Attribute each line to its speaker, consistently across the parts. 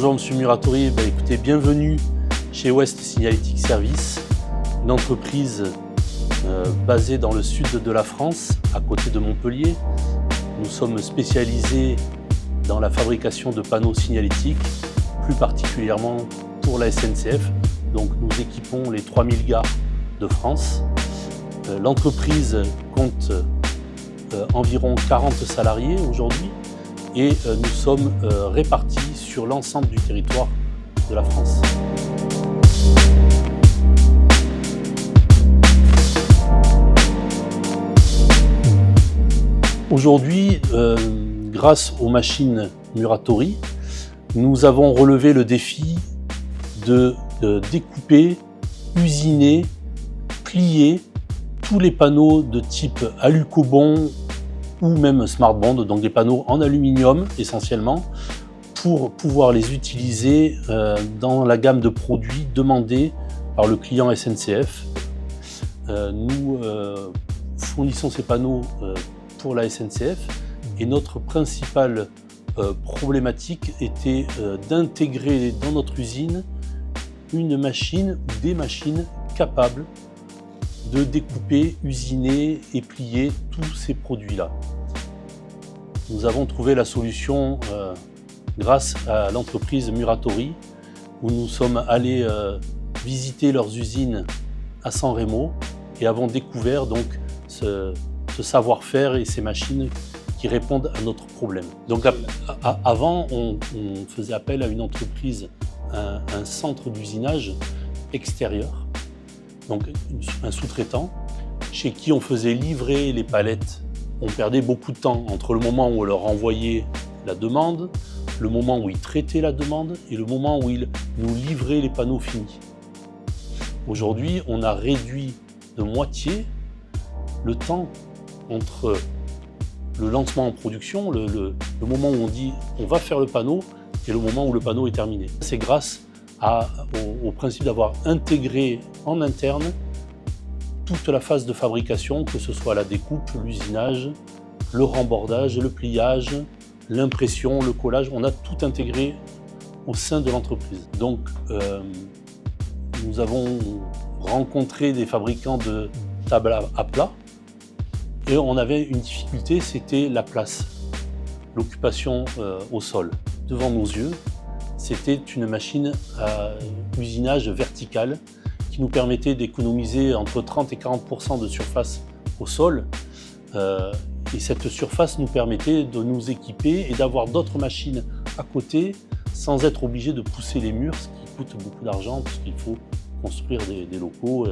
Speaker 1: Bonjour Monsieur Muratori, écoutez, bienvenue chez West Signalétique Service, une entreprise basée dans le sud de la France, à côté de Montpellier. Nous sommes spécialisés dans la fabrication de panneaux signalétiques, plus particulièrement pour la SNCF. Donc nous équipons les 3000 gares de France. L'entreprise compte environ 40 salariés aujourd'hui et nous sommes répartis sur l'ensemble du territoire de la France. Aujourd'hui, grâce aux machines Muratori, nous avons relevé le défi de découper, usiner, plier tous les panneaux de type alucobond ou même smart bond, donc des panneaux en aluminium essentiellement, pour pouvoir les utiliser dans la gamme de produits demandés par le client SNCF. Nous fournissons ces panneaux pour la SNCF et notre principale problématique était d'intégrer dans notre usine une machine ou des machines capables de découper, usiner et plier tous ces produits-là. Nous avons trouvé la solution grâce à l'entreprise Muratori, où nous sommes allés visiter leurs usines à San Remo et avons découvert donc ce savoir-faire et ces machines qui répondent à notre problème. Donc avant, on faisait appel à une entreprise, un centre d'usinage extérieur, donc un sous-traitant, chez qui on faisait livrer les palettes. On perdait beaucoup de temps entre le moment où on leur envoyait la demande, le moment où ils traitaient la demande et le moment où ils nous livraient les panneaux finis. Aujourd'hui, on a réduit de moitié le temps entre le lancement en production, le moment où on dit on va faire le panneau et le moment où le panneau est terminé. C'est grâce au principe d'avoir intégré en interne toute la phase de fabrication, que ce soit la découpe, l'usinage, le rembordage, le pliage, l'impression, le collage. On a tout intégré au sein de l'entreprise. Donc nous avons rencontré des fabricants de tables à plat et on avait une difficulté, c'était la place, l'occupation au sol. Devant nos yeux, c'était une machine à usinage vertical qui nous permettait d'économiser entre 30 et 40% de surface au sol. Et cette surface nous permettait de nous équiper et d'avoir d'autres machines à côté sans être obligé de pousser les murs, ce qui coûte beaucoup d'argent puisqu'il faut construire des locaux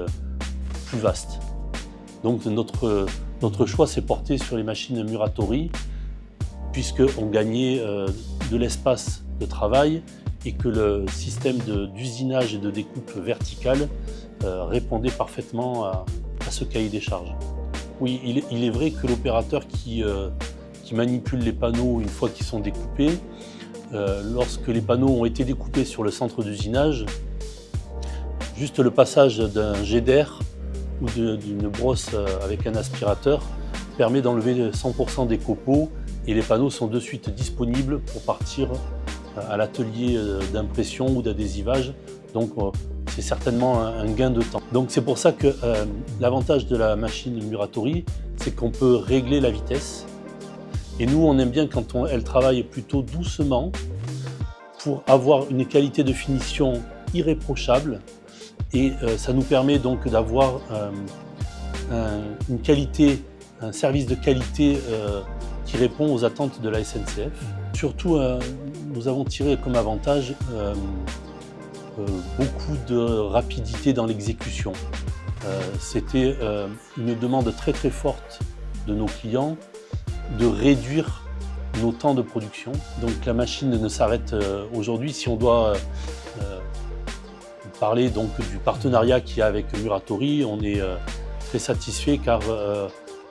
Speaker 1: plus vastes. Donc notre choix s'est porté sur les machines Muratori puisqu'on gagnait de l'espace de travail et que le système d'usinage et de découpe verticale répondait parfaitement à ce cahier des charges. Oui, il est vrai que l'opérateur qui manipule les panneaux une fois qu'ils sont découpés, lorsque les panneaux ont été découpés sur le centre d'usinage, juste le passage d'un jet d'air ou d'une brosse avec un aspirateur permet d'enlever 100% des copeaux et les panneaux sont de suite disponibles pour partir à l'atelier d'impression ou d'adhésivage. Donc c'est certainement un gain de temps. Donc c'est pour ça que l'avantage de la machine Muratori, c'est qu'on peut régler la vitesse. Et nous, on aime bien quand elle travaille plutôt doucement pour avoir une qualité de finition irréprochable. Et ça nous permet donc d'avoir un service de qualité qui répond aux attentes de la SNCF. Surtout, nous avons tiré comme avantage beaucoup de rapidité dans l'exécution. C'était une demande très très forte de nos clients de réduire nos temps de production. Donc la machine ne s'arrête aujourd'hui. Si on doit parler donc du partenariat qu'il y a avec Muratori, on est très satisfait car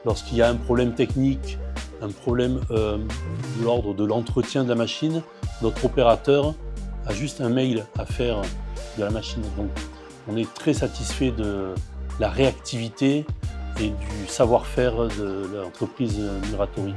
Speaker 1: lorsqu'il y a un problème technique, un problème de l'ordre de l'entretien de la machine, notre opérateur a juste un mail à faire de la machine. Donc on est très satisfait de la réactivité et du savoir-faire de l'entreprise Muratori.